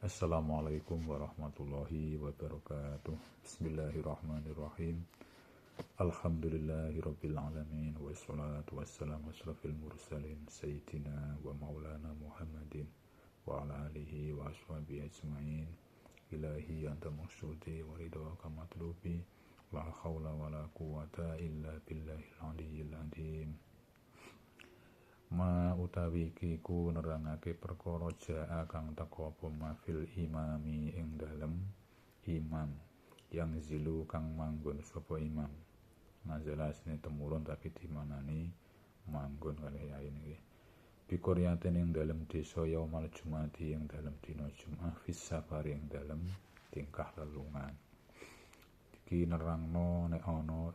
Assalamualaikum warahmatullahi wabarakatuh. Bismillahirrahmanirrahim. Alhamdulillahirabbil alamin wassalatu wassalamu asrofil mursalin sayyidina wa maulana Muhammadin wa ala alihi wa ashabihi ajmain. Ilahi anta maksudi wa ridwaka matlubi la haula wa la quwata illa billahil aliyyil azim. Ma utawi kiku nerangake perkara jaa kang teka apa mafil imami ing dalem imam yang zilu kang manggon sapa imam ngajelasne temurun tapi dimanani manggon kali ayin iki biqoryaten ing dalem desa yaumal jumati ing dalem dina Jumat fis safari ing dalem tingkah lelungan iki nerangno nek ana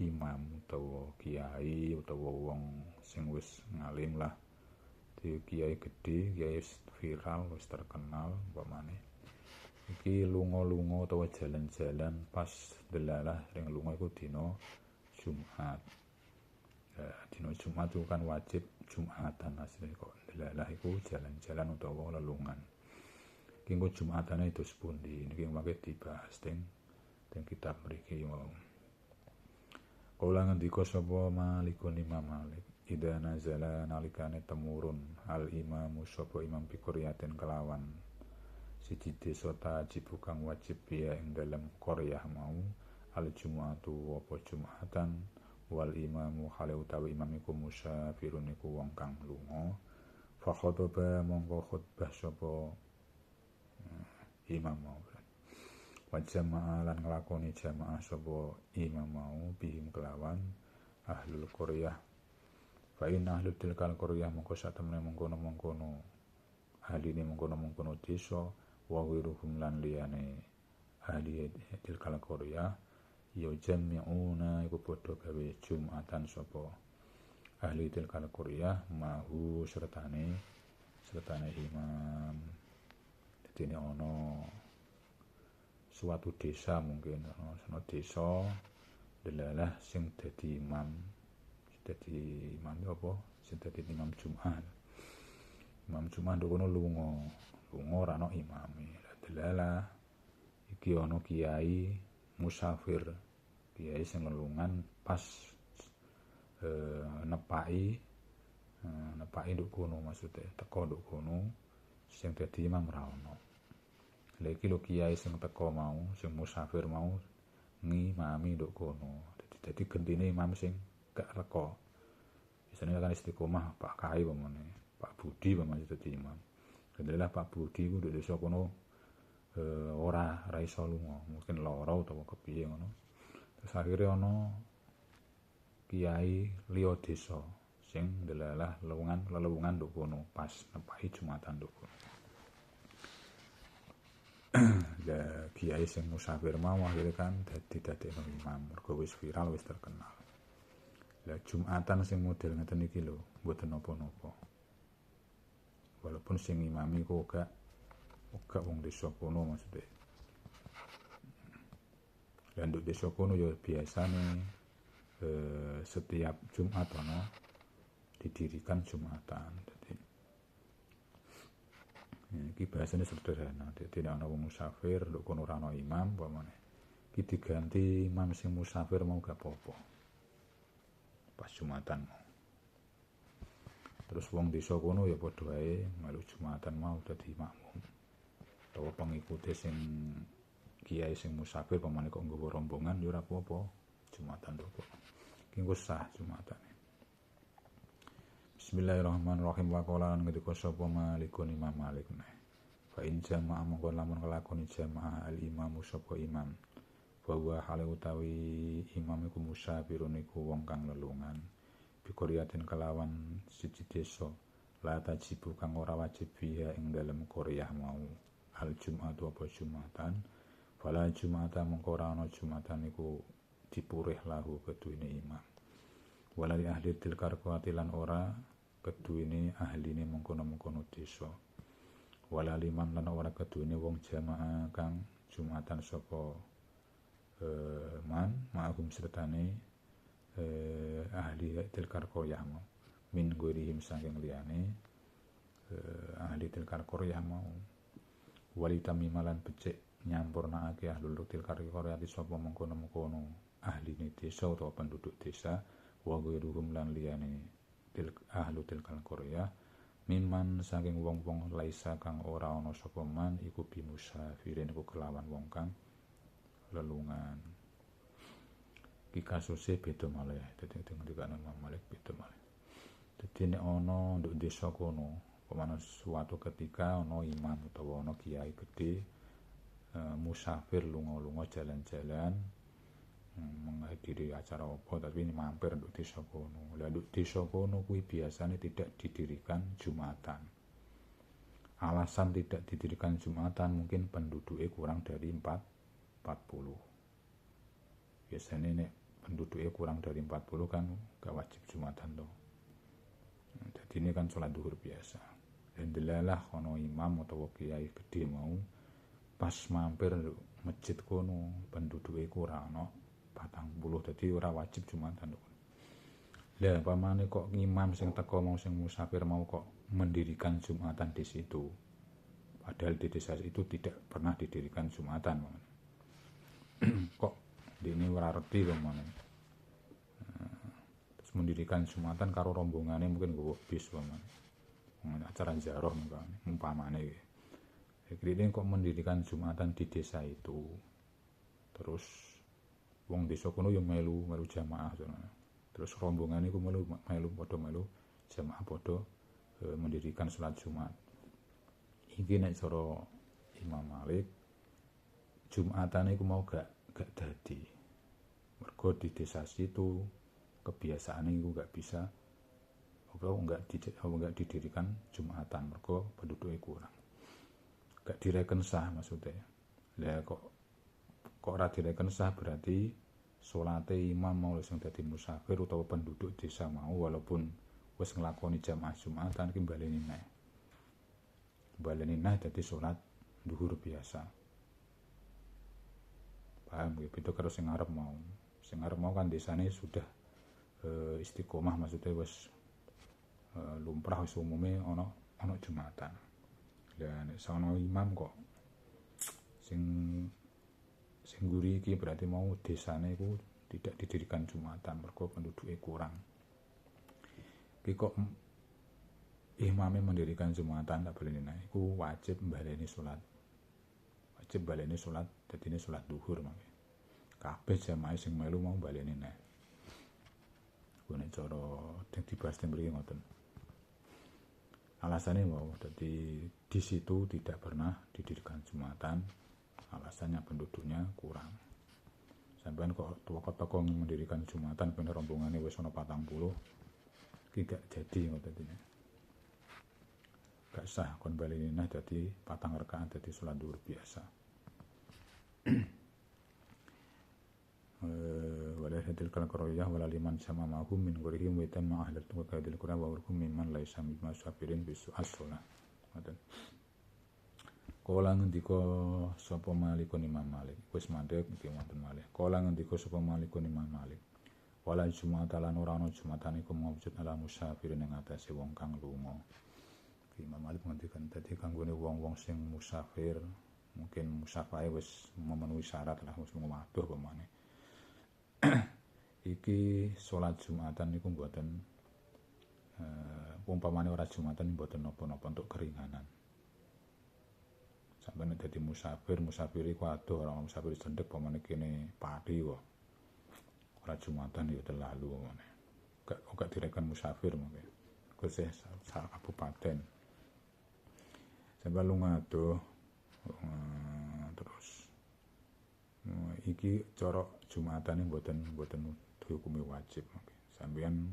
imam utawa kiai utawa wong sing wis ngalim lah di kiai gede, kiai viral, wis terkenal umpamane iki lunga-lunga utawa jalan-jalan pas delalah ring lunga iku dina Jumat. Dina Jumat itu kan wajib Jumatan asline kok delalah iku jalan-jalan utawa lelungan. Iki engko Jumatane dos pundi niki mangke dibahas teng kitab mriki mau. Kala ngendika sapa Malikun Imam Malik, idza nazala nalikane temurun al imamu sapa imam biqoryatin kelawan siji desa tajib kang wajib ya ing dalem qaryah mau al jumuatu apa jumatan wal imamu hale utawi imam iku musafirun iku wong kang lunga fa khotbah mongko khutbah sapa imam mau wa jamaah lan nglakoni jamaah sapa imam mau bihim kelawan ahlul qaryah fa in ahlul tilkal qaryah mongko satemene mongkono-mongkono ahline mongkono-mongkono desa wa wiruhum lan liyane ahli tilkal qaryah ya jami'una iku padha gawe jumatan sapa ahli tilkal qaryah mahu sertane imam. Dadi ana suatu desa mungkin ana desa delalah sing dadi imam apa sing dadi imam Jumat nduk kono lunga ora ana imame delalah iki ana kiai musafir kiai sing lelungan pas nepaki nduk kono maksude teko nduk kono sing dadi imam ra ono. Lha iki lho kiai sing teko mau, sing musafir mau ngimami nduk kono. Dadi gendine imam sing gak reko. Biasane kan istiqomah Pak Kai pamane, Pak Budi pamane dadi imam. Gendela Pak Budi ku nduk desa kono ora iso lunga, mungkin lara utawa kepiye ngono. Terus akhire ana kiai liya desa sing delalah lelungan nduk kono pas nepaki Jumatan nduk kono. Ya kiai sing musafir mau akhirnya kan dadekno imam mergo wis viral wis terkenal. Lah Jumatan sing model ngeten iki lho mboten napa-napa. Walaupun sing imami kok gak wong desa kono maksude. Lah nduk desa kono ya biasane setiap Jumat ana didirikan Jumatan. Dadi iki bahasane sederhana, dadi ana wong musafir nduk kono ora ana imam pamane. Iki diganti imam sing musafir mau gak apa-apa. Pas Jumatan mau. Terus wong desa kono ya padha wae melu Jumatan mau dadi makmum. Utawa pengikute sing kiai sing musafir pamane kok nggawa rombongan ya ora apa-apa Jumatan nduk kono. Iki engko sah Jumatane. Bismillahirrahmanirrahim wa qala lan ngendika sapa Malikun Imam Malik fa in jama'a mongko lamun nglakoni jamaah al imamu sapa imam bahwa hale utawi imam iku musafirun iku wong kang lelungan biqoryatin kelawan siji desa la tajibu kang ora wajib biha ing dalem qaryah mau al jum'atu apa jumatan fala jum'ata mongko ora ana jumatan iku dipurih lahu keduwene imam wala li ahli tilkar qatilan ora keduwene ahline mengkono-mengkono desa wala liman lan ora keduwene wong jamaah kang jumatan sapa man ma'hum sertane ahli tilkar qaryah mau min gurihim saking liyane ahli tilkar qaryah mau Walitamima lan becik nyampurnakake ahlul tilkariyati sapa mengkono-mengkono ahline desa utawa penduduk desa wa ghairuhum lan liyane ahlu tilkal qaryah miman saking wong-wong laisa kang ora ana sapa man iku bimusafirin iku kelawan wong kang lelungan. Iki kasuse beda malih. Dadi ngendikane Imam Malik beda malih. Dadi nek ana nduk desa kono, pemana suatu ketika ana imam utawa ana kiai gedhe musafir lunga-lunga jalan-jalan menghadiri acara apa tapi ini mampir nduk desa kono. Lah nduk desa kono kuwi biasanya tidak didirikan Jumatan. Alasan tidak didirikan Jumatan mungkin penduduknya kurang dari 40. Biasanya nek penduduknya kurang dari 40 kan gak wajib Jumatan toh. Jadi ini kan sholat duhur biasa. Dan delalah kono imam atau kiai gede mau pas mampir masjid kono penduduknya kurang no 40, jadi ora wajib Jumatan. Lah pamane kok imam sing teko mau sing musafir mau kok mendirikan Jumatan di situ. Padahal di desa itu tidak pernah didirikan Jumatan. Kok ini ora reti pamane. Terus mendirikan Jumatan karo rombongane mungkin nggowo bis pamane. Acara ziarah umpamane. Jadi kok mendirikan Jumatan di desa itu. Terus wong desa kono yo melu jamaah sono. Terus rombongan iku melu padha melu jamaah padha mendirikan salat Jumat. Iki nek cara Imam Malik Jumatan iku mau gak dadi. Mergo di desa situ kebiasaan iku gak bisa enggak didirikan Jumatan mergo penduduknya kurang. Gak direken sah maksudnya. Lah kok ora direken sah berarti salate imam mau sing dadi musafir utawa penduduk desa mau walaupun wis nglakoni jamaah Jumatan iki baleni neh. Baleni neh dadi salat duhur biasa. Paham ya, beda karo sing arep mau. Sing arep mau kan desane sudah istiqomah maksudnya wis lumrah wis umume ana Jumatan. Dan sono imam kok sing guri iki berarti mau desane iku tidak didirikan Jumatan mergo penduduknya kurang. Iki kok imame mendirikan Jumatan tak boleh nene iku wajib baleni salat. Wajib baleni salat dadine salat duhur mangke. Kabeh jamaah sing melu mau baleni neh. Ku nek cara dibahas teng mriki ngoten. Alasannya mau jadi di situ tidak pernah didirikan Jumatan, alasannya penduduknya kurang. Sampeyan kok toko mendirikan Jumatan bener rombongane wis ana 40, iki gak jadi ngoten iki. Gak sah kon baleni neh dadi 4 rakaat dadi salat zuhur biasa. Wala hadil kal qaroyah wala liman sama mahum min ghairihim wa tamma ahlul tuqadil qura wa urkum mimman laisa mimma safirin bisu as-shalah. Ngoten. Kala ngendika sapa Malikun Imam Malik wis mandhek iki wonten malih. Kala ngendika sapa Malikun Imam Malik. Wala Jumatan lan ora ana Jumatan iku mawjud ala musafirin ing atase wong kang lunga. Imam Malik ngendikan dadi kanggone wong-wong sing musafir, mungkin musafahe wis memenuhi syarat lah wis lunga waduh pemane. Iki salat Jumatan niku mboten umpamane ora Jumatan mboten napa-napa untuk keringanan. Sampeyan dadi musafir iku adoh ora musafir cendhek pamane kene pati kok. Ora Jumatan ya terlalu pamane. Gak direken musafir mangke. Kose sak kabupaten. Sampeyan lunga adoh terus iki cara Jumatan mboten hukume wajib mangke. Sampeyan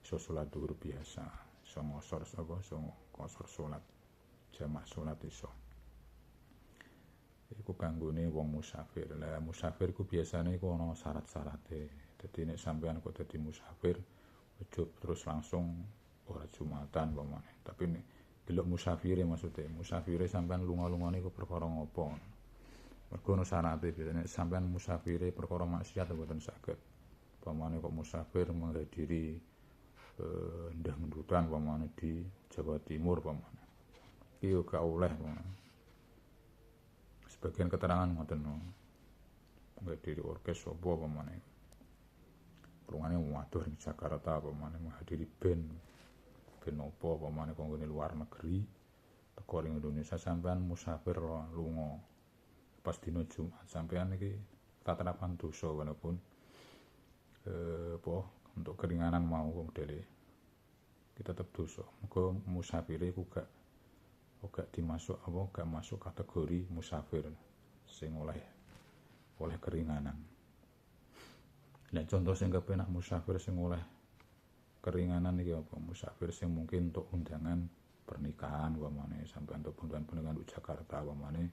iso salat zuhur biasa, iso ngosor salat jamak salat iso. Iku kanggone wong musafir. Lah musafir ku biasane iku ana syarat-syarate. Dadi nek sampeyan kok dadi musafir ojo terus langsung ora Jumatan pamane. Tapi nek delok musafire maksudnya, musafire sampeyan lunga-lungane iku perkara ngopo? Mergo ana syarate biasane sampeyan musafire perkara maksiat mboten saged. Pamane kok musafir menghadiri ndah ngendutan pamane di Jawa Timur pamane. Iki yo gak oleh pamane. sebagian keterangan ngoten no. Menghadiri orkes apa pemane. Rungane waduh ning Jakarta pemane menghadiri band apa pemane kanggo luar negeri. Teko ning Indonesia sampean musafir lunga. Pas dina Jumat sampean iki taterapan dosa walaupun untuk keringanan mau modele kita tetap dosa. Muga musafire ku gak gak masuk kategori musafir sing oleh keringanan. Nek contoh sing kepenak musafir sing oleh keringanan iki apa? Musafir sing mungkin untuk undangan pernikahan pamane sampean untuk undangan pernikahan di Jakarta pamane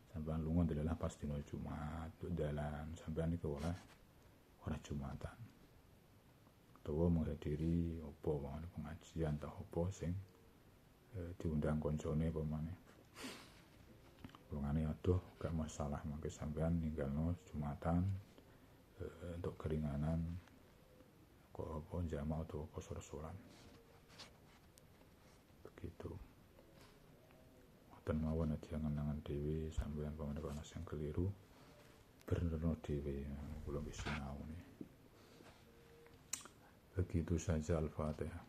sampean lunga dalah pas dina Jumat dalan sampean iki oleh Jumatan. Utawa menghadiri apa pamane pengajian ta apa sing diundang koncone pamane. Lungane aduh gak masalah mangke sampean ninggalno Jumatan untuk keringanan kok apa jamaah atau kosor-soran begitu. Ngoten mawon aja ngenangan dhewe sampeyan pamane ana sing keliru benerno dhewe kula wis sinau. Begitu saja Al-Fatihah.